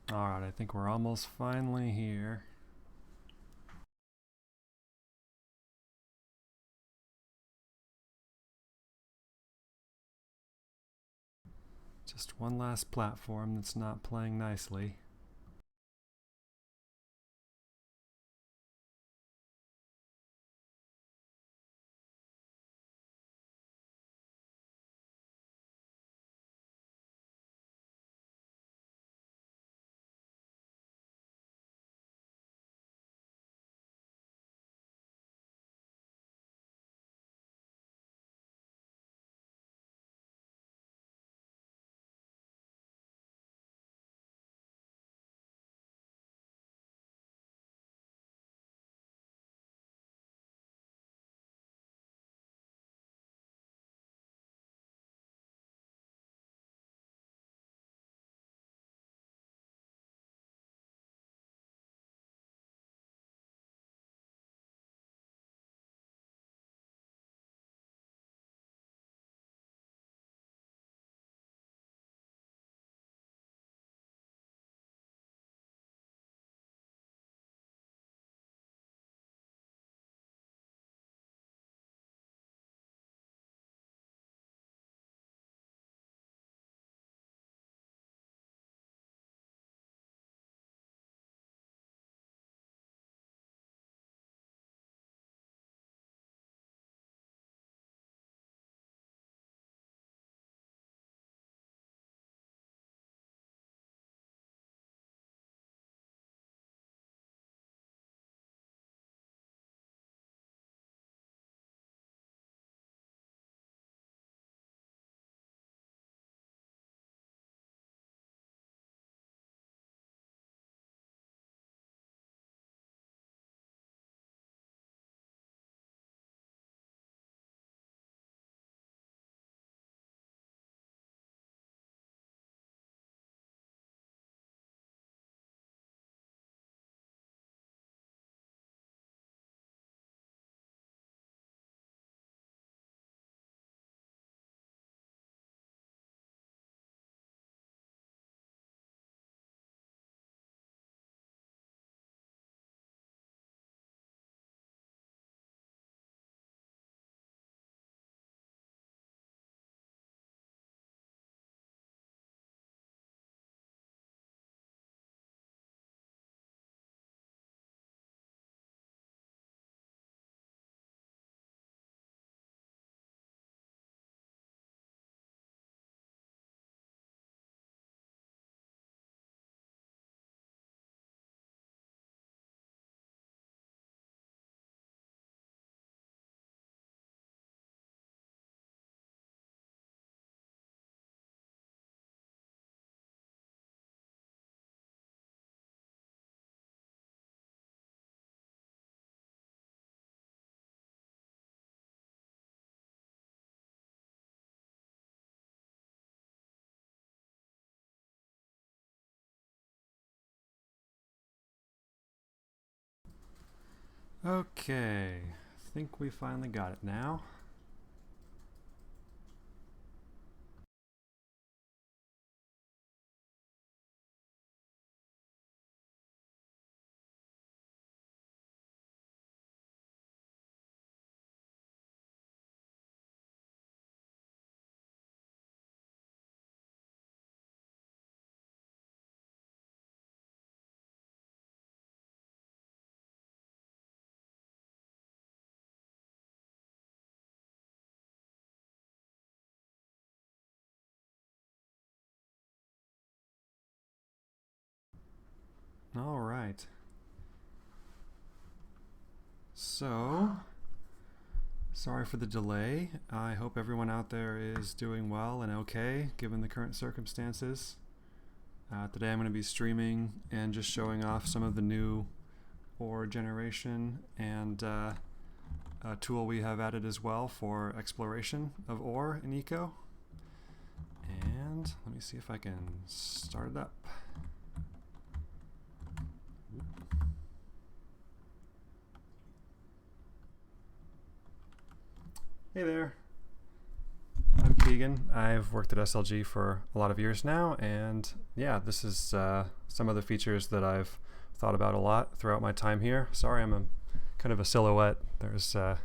Alright, I think we're almost finally here. Just one last platform that's not playing nicely. Okay, I think we finally got it now. Alright. So, sorry for the delay. I hope everyone out there is doing well and okay given the current circumstances. Today I'm going to be streaming and just showing off some of the new ore generation and a tool we have added as well for exploration of ore in Eco. And let me see if I can start it up. Hey there, I'm Keegan. Keegan. I've worked at SLG for a lot of years now, and yeah, this is some of the features that I've thought about a lot throughout my time here. Sorry, I'm kind of a silhouette. There's a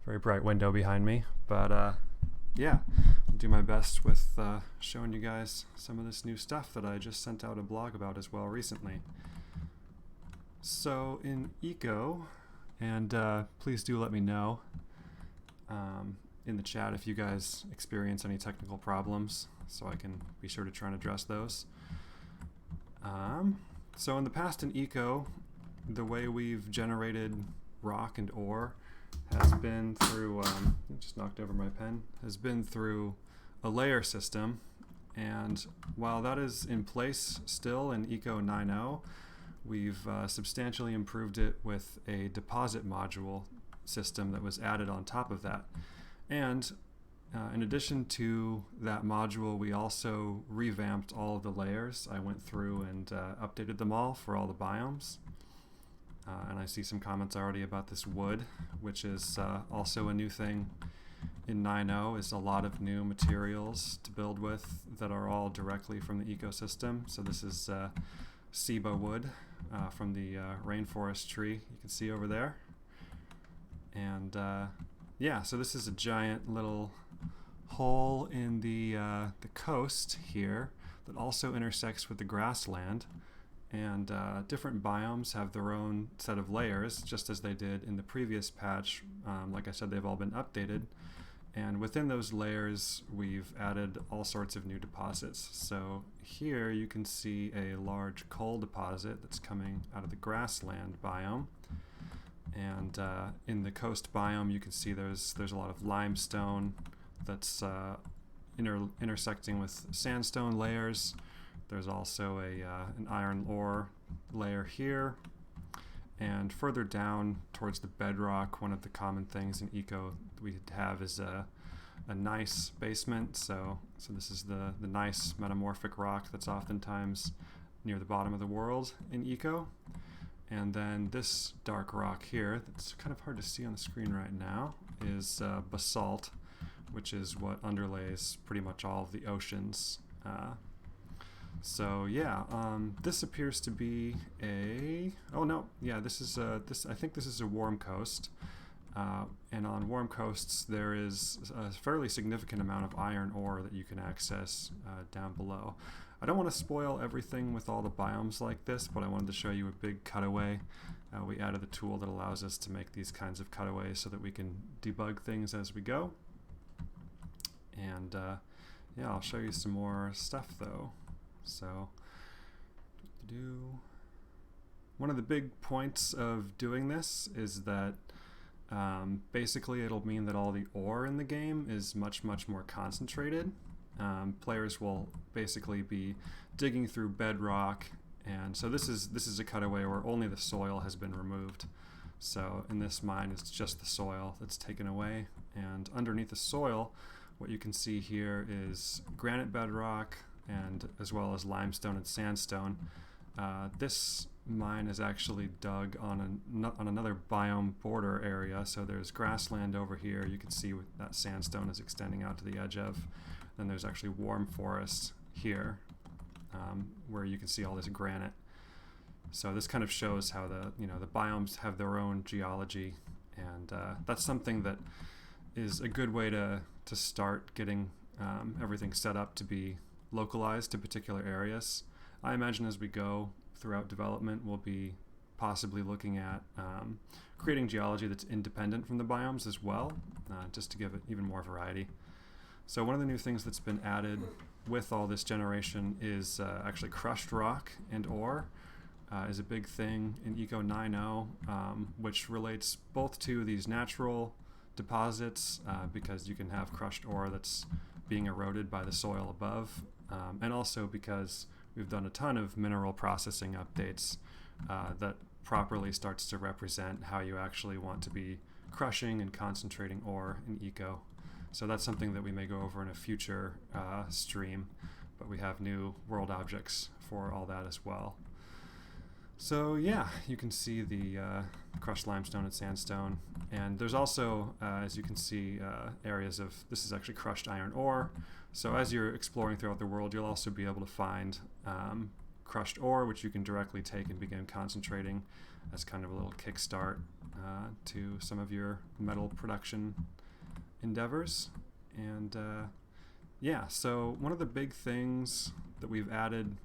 very bright window behind me, but yeah, I'll do my best with showing you guys some of this new stuff that I just sent out a blog about as well recently. So in Eco, and please do let me know in the chat if you guys experience any technical problems, so I can be sure to try and address those. So in the past in Eco, the way we've generated rock and ore has been through, I just knocked over my pen, has been through a layer system. And while that is in place still in Eco 9.0, we've substantially improved it with a deposit module system that was added on top of that. And in addition to that module, we also revamped all of the layers. I went through and updated them all for all the biomes. And I see some comments already about this wood, which is also a new thing in 9.0, is a lot of new materials to build with that are all directly from the ecosystem. So this is Ceiba wood from the rainforest tree you can see over there. And yeah, so this is a giant little hole in the coast here that also intersects with the grassland. And different biomes have their own set of layers, just as they did in the previous patch. Like I said, they've all been updated. And within those layers, we've added all sorts of new deposits. So here you can see a large coal deposit that's coming out of the grassland biome. And in the coast biome, you can see there's a lot of limestone that's intersecting with sandstone layers. There's also an iron ore layer here. And further down towards the bedrock, one of the common things in Eco we have is a gneiss basement. So this is the gneiss metamorphic rock that's oftentimes near the bottom of the world in Eco. And then this dark rock here, that's kind of hard to see on the screen right now, is basalt, which is what underlays pretty much all of the oceans. So yeah, this appears to be I think this is a warm coast. And on warm coasts there is a fairly significant amount of iron ore that you can access down below. I don't want to spoil everything with all the biomes like this, but I wanted to show you a big cutaway. We added the tool that allows us to make these kinds of cutaways so that we can debug things as we go. And yeah, I'll show you some more stuff though. So one of the big points of doing this is that basically it'll mean that all the ore in the game is much more concentrated. Players will basically be digging through bedrock, and so this is a cutaway where only the soil has been removed. So in this mine, it's just the soil that's taken away, and underneath the soil, what you can see here is granite bedrock, and as well as limestone and sandstone. This mine is actually dug on another biome border area, so there's grassland over here. You can see that sandstone is extending out to the edge of. Then there's actually warm forest here, where you can see all this granite. So this kind of shows how the biomes have their own geology, and that's something that is a good way to start getting everything set up to be localized to particular areas. I imagine as we go throughout development, we'll be possibly looking at creating geology that's independent from the biomes as well, just to give it even more variety. So one of the new things that's been added with all this generation is actually crushed rock and ore is a big thing in Eco 9.0, which relates both to these natural deposits, because you can have crushed ore that's being eroded by the soil above, and also because we've done a ton of mineral processing updates that properly starts to represent how you actually want to be crushing and concentrating ore in Eco. So that's something that we may go over in a future stream, but we have new world objects for all that as well. So yeah, you can see the crushed limestone and sandstone, and there's also, as you can see, areas of, this is actually crushed iron ore. So as you're exploring throughout the world, you'll also be able to find crushed ore, which you can directly take and begin concentrating as kind of a little kickstart to some of your metal production endeavors. And yeah, so one of the big things that we've added,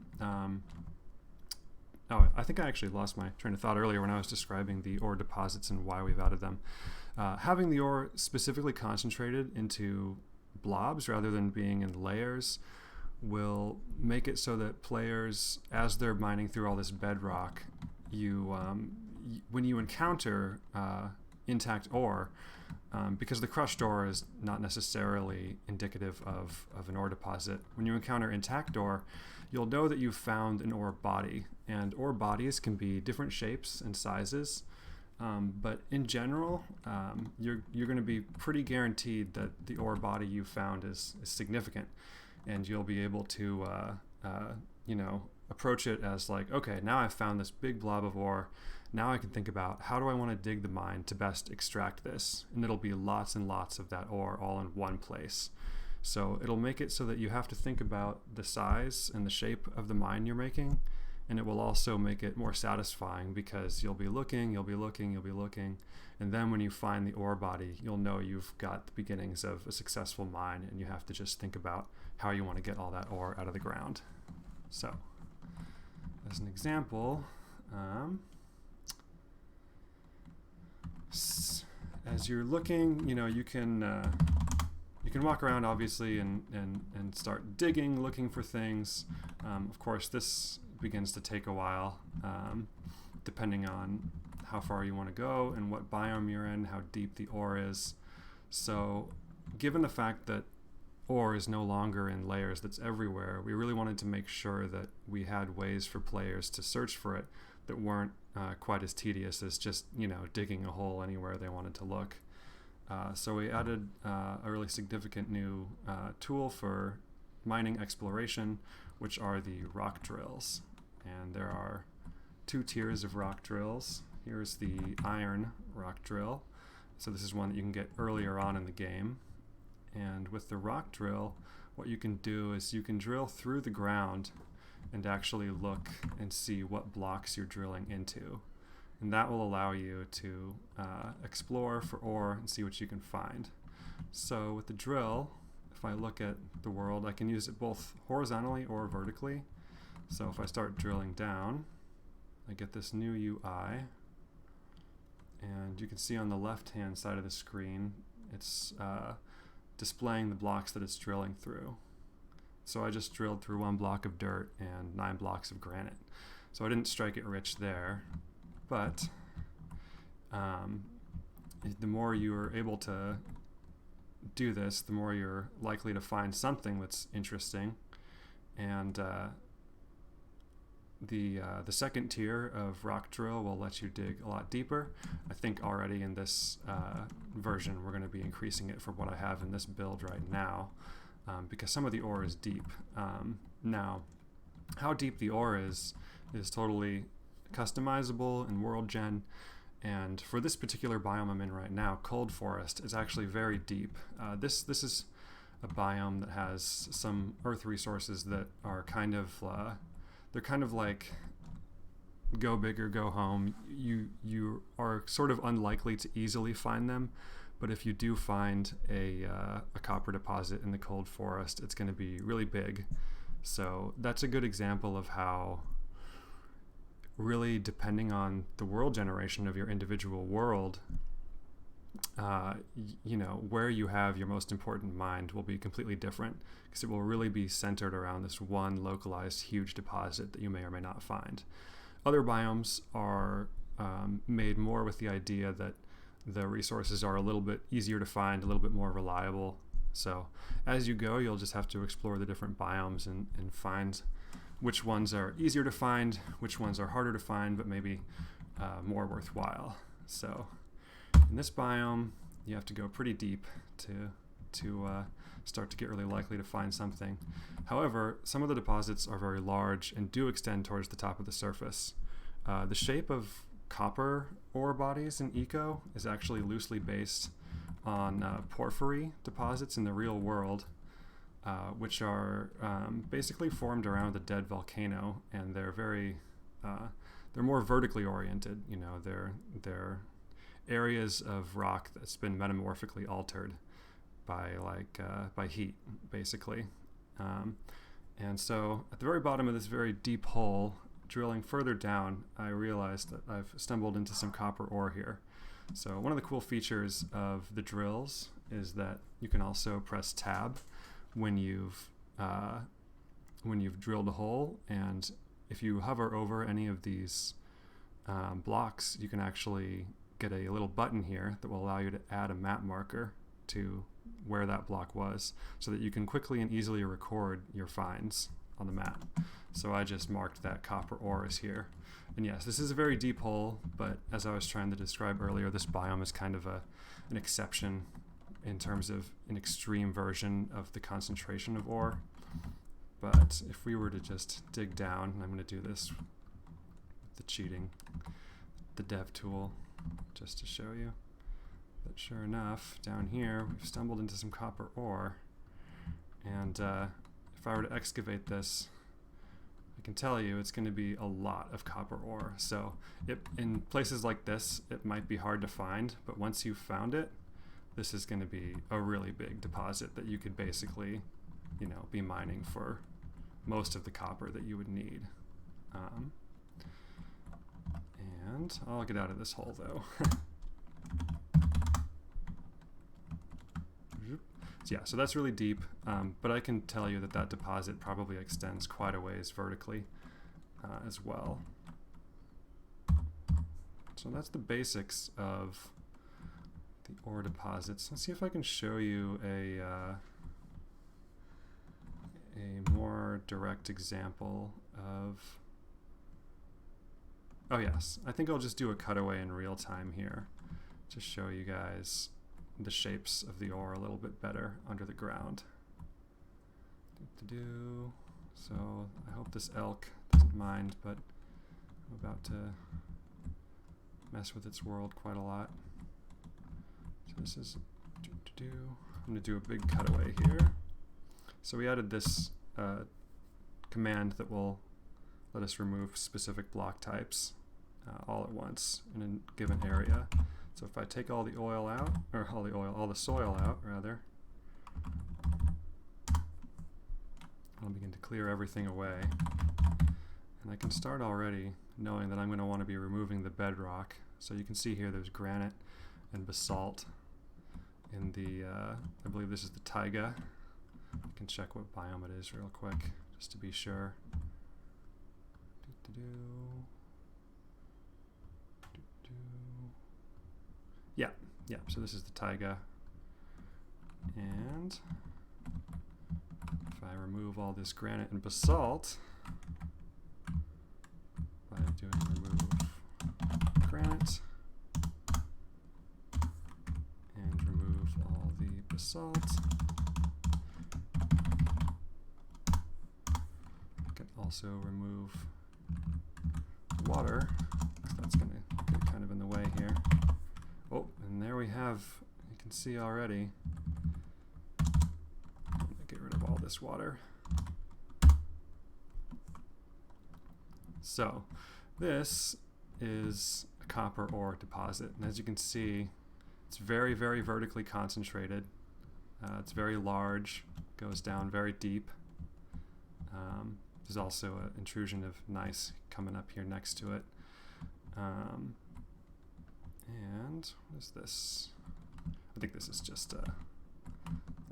I think I actually lost my train of thought earlier when I was describing the ore deposits and why we've added them. Having the ore specifically concentrated into blobs rather than being in layers will make it so that players, as they're mining through all this bedrock, when you encounter intact ore, because the crushed ore is not necessarily indicative of an ore deposit, when you encounter intact ore, you'll know that you've found an ore body. And ore bodies can be different shapes and sizes, but in general, you're going to be pretty guaranteed that the ore body you found is significant, and you'll be able to approach it as like, okay, now I've found this big blob of ore. Now I can think about, how do I want to dig the mine to best extract this? And it'll be lots and lots of that ore all in one place. So it'll make it so that you have to think about the size and the shape of the mine you're making, and it will also make it more satisfying because you'll be looking, and then when you find the ore body, you'll know you've got the beginnings of a successful mine, and you have to just think about how you want to get all that ore out of the ground. So, as an example, as you're looking, you can walk around obviously and start digging, looking for things. Of course, this begins to take a while, depending on how far you want to go and what biome you're in, how deep the ore is. So given the fact that ore is no longer in layers, that's everywhere, we really wanted to make sure that we had ways for players to search for it that weren't quite as tedious as just digging a hole anywhere they wanted to look. So we added a really significant new tool for mining exploration, which are the rock drills. And there are two tiers of rock drills. Here's the iron rock drill. So this is one that you can get earlier on in the game. And with the rock drill, what you can do is you can drill through the ground and actually look and see what blocks you're drilling into. And that will allow you to explore for ore and see what you can find. So with the drill, if I look at the world, I can use it both horizontally or vertically. So if I start drilling down, I get this new UI. And you can see on the left-hand side of the screen, it's displaying the blocks that it's drilling through. So I just drilled through 1 block of dirt and 9 blocks of granite. So I didn't strike it rich there. But the more you're able to do this, the more you're likely to find something that's interesting. And the second tier of rock drill will let you dig a lot deeper. I think already in this version we're going to be increasing it from what I have in this build right now, because some of the ore is deep. Now, how deep the ore is totally customizable in World Gen, and for this particular biome I'm in right now, Cold Forest, is actually very deep. This is a biome that has some earth resources that are kind of they're kind of like go big or go home. You are sort of unlikely to easily find them, but if you do find a copper deposit in the Cold Forest, it's going to be really big. So that's a good example of how, really depending on the world generation of your individual world, where you have your most important mine will be completely different, because it will really be centered around this one localized huge deposit that you may or may not find. Other biomes are made more with the idea that the resources are a little bit easier to find, a little bit more reliable. So as you go, you'll just have to explore the different biomes and find which ones are easier to find, which ones are harder to find, but maybe more worthwhile. So in this biome, you have to go pretty deep to start to get really likely to find something. However, some of the deposits are very large and do extend towards the top of the surface. The shape of copper ore bodies in Eco is actually loosely based on porphyry deposits in the real world, which are basically formed around a dead volcano, and they're more vertically oriented. You know, they're areas of rock that's been metamorphically altered by heat, basically. And so at the very bottom of this very deep hole, drilling further down, I realized that I've stumbled into some copper ore here. So one of the cool features of the drills is that you can also press tab when you've drilled a hole, and if you hover over any of these blocks, you can actually get a little button here that will allow you to add a map marker to where that block was, so that you can quickly and easily record your finds on the map. So I just marked that copper ore is here. And yes, this is a very deep hole, but as I was trying to describe earlier, this biome is kind of an exception in terms of an extreme version of the concentration of ore. But if we were to just dig down, and I'm going to do this with the cheating, the dev tool, just to show you. But sure enough, down here, we've stumbled into some copper ore. And if I were to excavate this, I can tell you it's going to be a lot of copper ore. So in places like this, it might be hard to find, but once you've found it, this is going to be a really big deposit that you could basically, you know, be mining for most of the copper that you would need. And I'll get out of this hole though. Yeah, so that's really deep, but I can tell you that that deposit probably extends quite a ways vertically as well. So that's the basics of the ore deposits. Let's see if I can show you a more direct example of... Oh yes, I think I'll just do a cutaway in real time here to show you guys the shapes of the ore a little bit better under the ground. So I hope this elk doesn't mind, but I'm about to mess with its world quite a lot. So this is I'm going to do a big cutaway here. So we added this command that will let us remove specific block types all at once in a given area. So if I take all the oil out, or all the soil out, rather, I'll begin to clear everything away. And I can start already knowing that I'm going to want to be removing the bedrock. So you can see here there's granite and basalt in the, I believe this is the taiga. I can check what biome it is real quick, just to be sure. Yeah, so this is the taiga. And if I remove all this granite and basalt, by doing remove granite, and remove all the basalt, I can also remove water, because that's going to get kind of in the way here. Oh, and there we have, you can see already. I'm going to get rid of all this water. So, this is a copper ore deposit, and as you can see, it's very, very vertically concentrated. It's very large, goes down very deep. There's also an intrusion of gneiss coming up here next to it. And what is this? I think this is just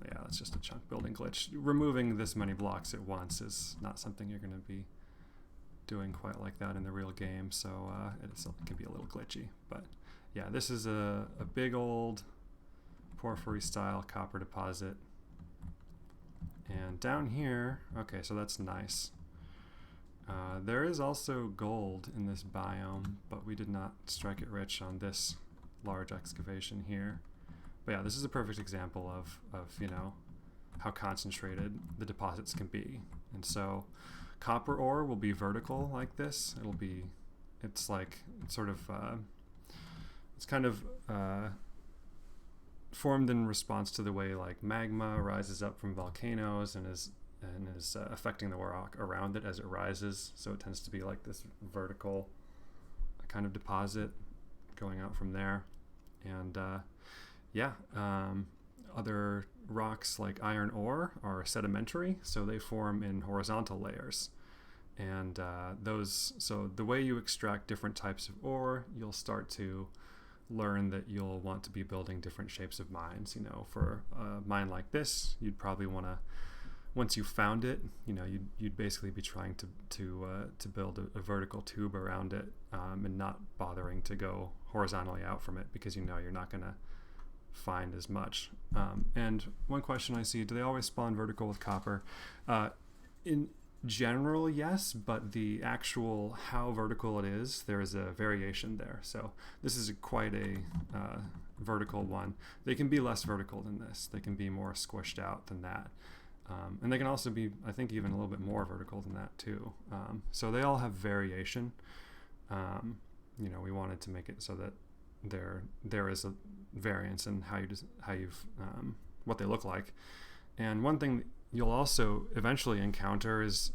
yeah, that's just a chunk building glitch. Removing this many blocks at once is not something you're going to be doing quite like that in the real game, so it can be a little glitchy. But yeah, this is a big old porphyry style copper deposit. And down here, okay, so that's nice. There is also gold in this biome, but we did not strike it rich on this large excavation here. But yeah, this is a perfect example of you know, how concentrated the deposits can be. And so copper ore will be vertical like this. It'll be it's like it's sort of it's kind of formed in response to the way like magma rises up from volcanoes and is affecting the rock around it as it rises. So it tends to be like this vertical kind of deposit going out from there. And other rocks like iron ore are sedimentary, so they form in horizontal layers. And so the way you extract different types of ore, you'll start to learn that you'll want to be building different shapes of mines. You know, for a mine like this, you'd probably want to, once you found it, you know, you'd basically be trying to build a vertical tube around it, and not bothering to go horizontally out from it, because you know you're not going to find as much. And one question I see: do they always spawn vertical with copper? In general, yes, but the actual how vertical it is, there is a variation there. So this is quite a vertical one. They can be less vertical than this. They can be more squished out than that. And they can also be, I think, even a little bit more vertical than that too. So they all have variation. You know, we wanted to make it so that there is a variance in what they look like. And one thing you'll also eventually encounter is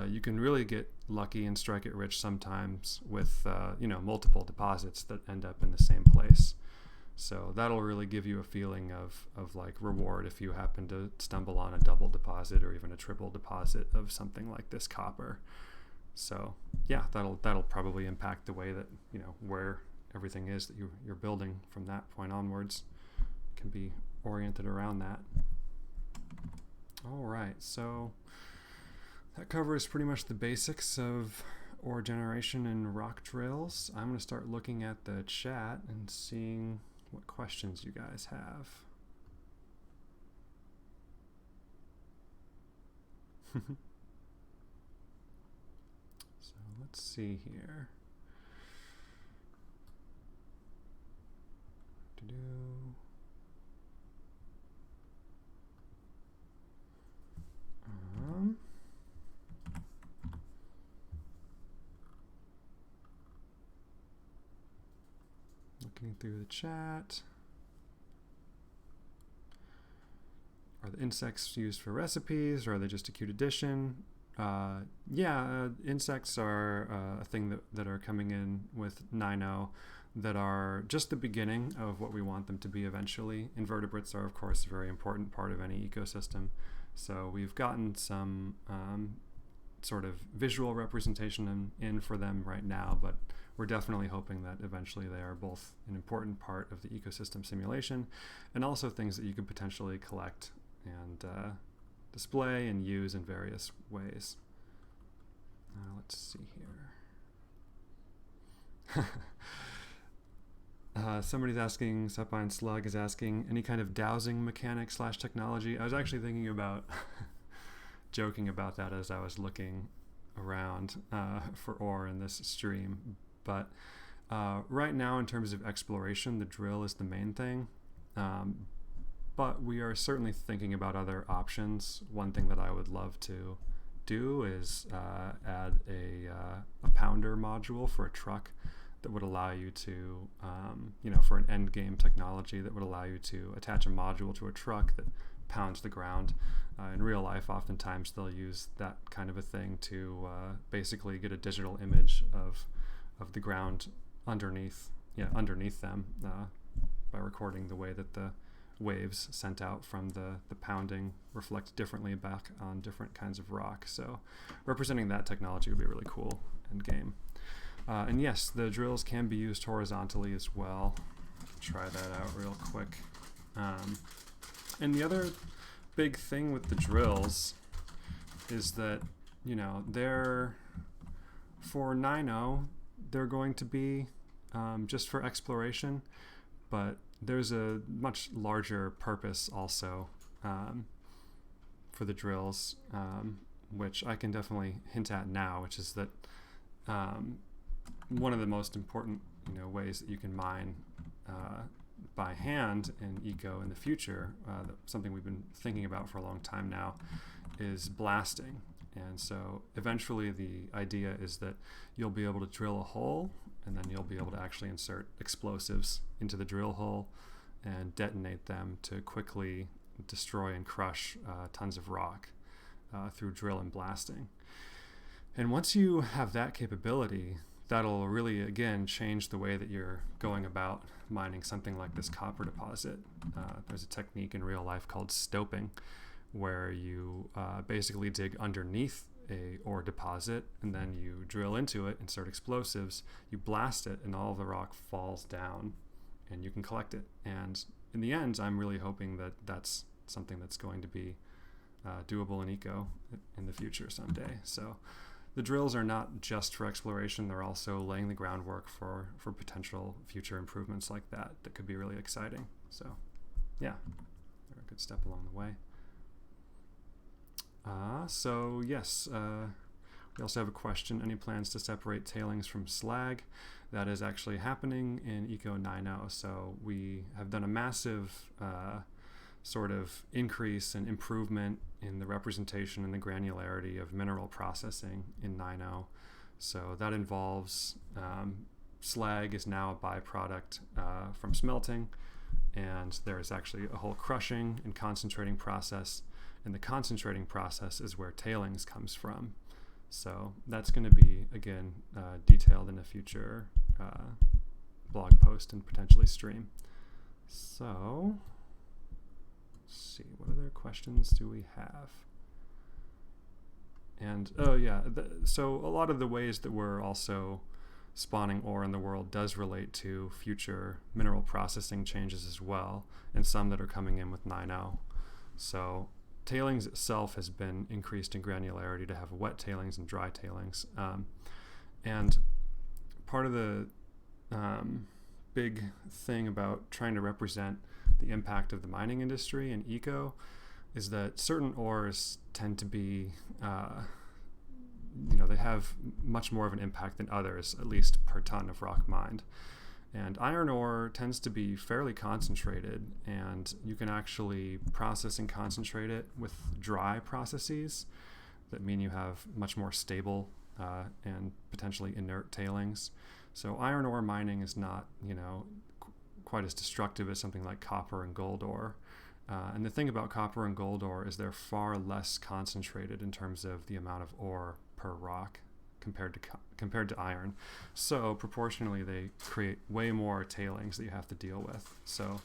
you can really get lucky and strike it rich sometimes with multiple deposits that end up in the same place. So that'll really give you a feeling of like reward if you happen to stumble on a double deposit or even a triple deposit of something like this copper. So yeah, that'll probably impact the way that, you know, where everything is that you're building from that point onwards. Can be oriented around that. All right, so that covers pretty much the basics of ore generation and rock drills. I'm going to start looking at the chat and seeing what questions you guys have. So let's see here. Looking through the chat. Are the insects used for recipes, or are they just a cute addition? Insects are a thing that are coming in with 9.0 that are just the beginning of what we want them to be eventually. Invertebrates are, of course, a very important part of any ecosystem. So we've gotten some sort of visual representation in for them right now, but we're definitely hoping that eventually they are both an important part of the ecosystem simulation and also things that you could potentially collect and display and use in various ways. Let's see here. Somebody's asking, Supine Slug is asking, any kind of dowsing mechanic / technology? I was actually thinking about joking about that as I was looking around for ore in this stream. But right now, in terms of exploration, the drill is the main thing. But we are certainly thinking about other options. One thing that I would love to do is add a pounder module for a truck that would allow you to, for an end game technology that would allow you to attach a module to a truck that pounds the ground. In real life, oftentimes they'll use that kind of a thing to basically get a digital image of the ground underneath them by recording the way that the waves sent out from the pounding reflect differently back on different kinds of rock. So representing that technology would be really cool end game. And yes, the drills can be used horizontally as well. Try that out real quick. And the other big thing with the drills is that, they're for 9.0, they're going to be just for exploration, but there's a much larger purpose also for the drills, which I can definitely hint at now, which is that one of the most important ways that you can mine by hand in eco in the future, something we've been thinking about for a long time now, is blasting. And so eventually the idea is that you'll be able to drill a hole, and then you'll be able to actually insert explosives into the drill hole and detonate them to quickly destroy and crush tons of rock through drill and blasting. And once you have that capability, that'll really, again, change the way that you're going about mining something like this copper deposit. There's a technique in real life called stoping, where you basically dig underneath a ore deposit, and then you drill into it, insert explosives, you blast it, and all the rock falls down, and you can collect it. And in the end, I'm really hoping that that's something that's going to be doable in eco in the future someday. So the drills are not just for exploration, they're also laying the groundwork for potential future improvements like that could be really exciting. So yeah, they're a good step along the way. So yes, we also have a question. Any plans to separate tailings from slag? That is actually happening in Eco 9.0. So we have done a massive sort of increase and improvement in the representation and the granularity of mineral processing in 9.0. So that involves slag is now a byproduct from smelting, and there is actually a whole crushing and concentrating process. And the concentrating process is where tailings comes from. So that's going to be, again, detailed in a future blog post and potentially stream. So let's see, what other questions do we have? And, oh yeah, so a lot of the ways that we're also spawning ore in the world does relate to future mineral processing changes as well, and some that are coming in with 9.0. So tailings itself has been increased in granularity to have wet tailings and dry tailings. And part of the big thing about trying to represent the impact of the mining industry and eco is that certain ores tend to be, they have much more of an impact than others, at least per ton of rock mined. And iron ore tends to be fairly concentrated, and you can actually process and concentrate it with dry processes that mean you have much more stable and potentially inert tailings. So iron ore mining is not, quite as destructive as something like copper and gold ore. And the thing about copper and gold ore is they're far less concentrated in terms of the amount of ore per rock compared to iron. So proportionally, they create way more tailings that you have to deal with. So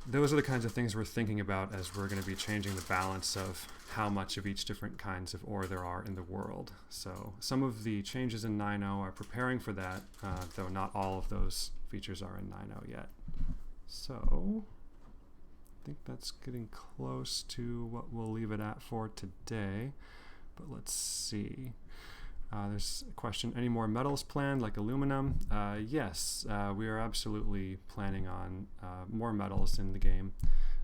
those are the kinds of things we're thinking about as we're going to be changing the balance of how much of each different kinds of ore there are in the world. So some of the changes in 9.0 are preparing for that, though not all of those features are in 9.0 yet. So I think that's getting close to what we'll leave it at for today. But let's see. There's a question, any more metals planned, like aluminum? Yes, we are absolutely planning on more metals in the game.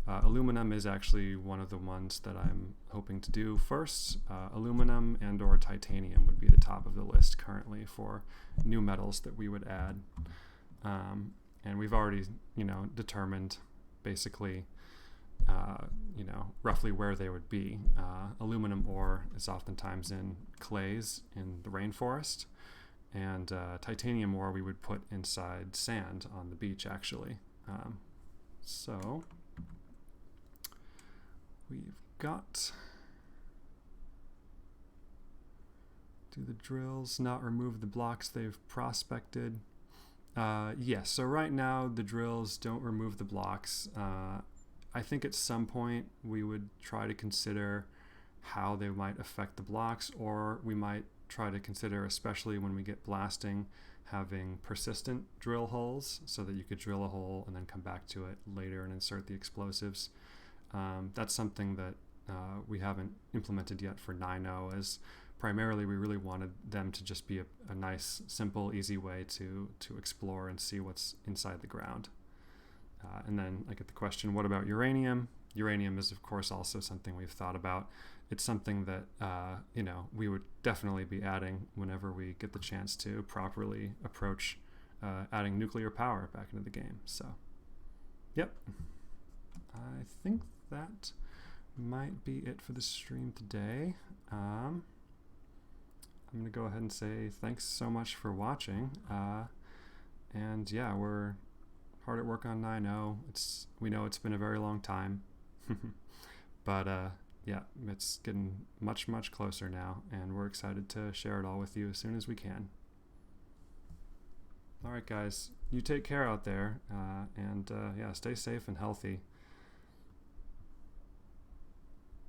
Aluminum is actually one of the ones that I'm hoping to do first. Aluminum and or titanium would be the top of the list currently for new metals that we would add. And we've already, determined basically roughly where they would be. Aluminum ore is oftentimes in clays in the rainforest, and titanium ore we would put inside sand on the beach, actually. So we've got, do the drills not remove the blocks they've prospected? Yes, so right now the drills don't remove the blocks. I think at some point we would try to consider how they might affect the blocks, or we might try to consider, especially when we get blasting, having persistent drill holes so that you could drill a hole and then come back to it later and insert the explosives. That's something that we haven't implemented yet for 9.0, as primarily we really wanted them to just be a nice, simple, easy way to explore and see what's inside the ground. And then I get the question, what about uranium? Uranium is, of course, also something we've thought about. It's something that, we would definitely be adding whenever we get the chance to properly approach adding nuclear power back into the game. So, yep. I think that might be it for the stream today. I'm going to go ahead and say thanks so much for watching. And yeah, we're hard at work on 9.0. We know it's been a very long time, but yeah, it's getting much closer now, and we're excited to share it all with you as soon as we can. All right, guys, you take care out there, and yeah, stay safe and healthy.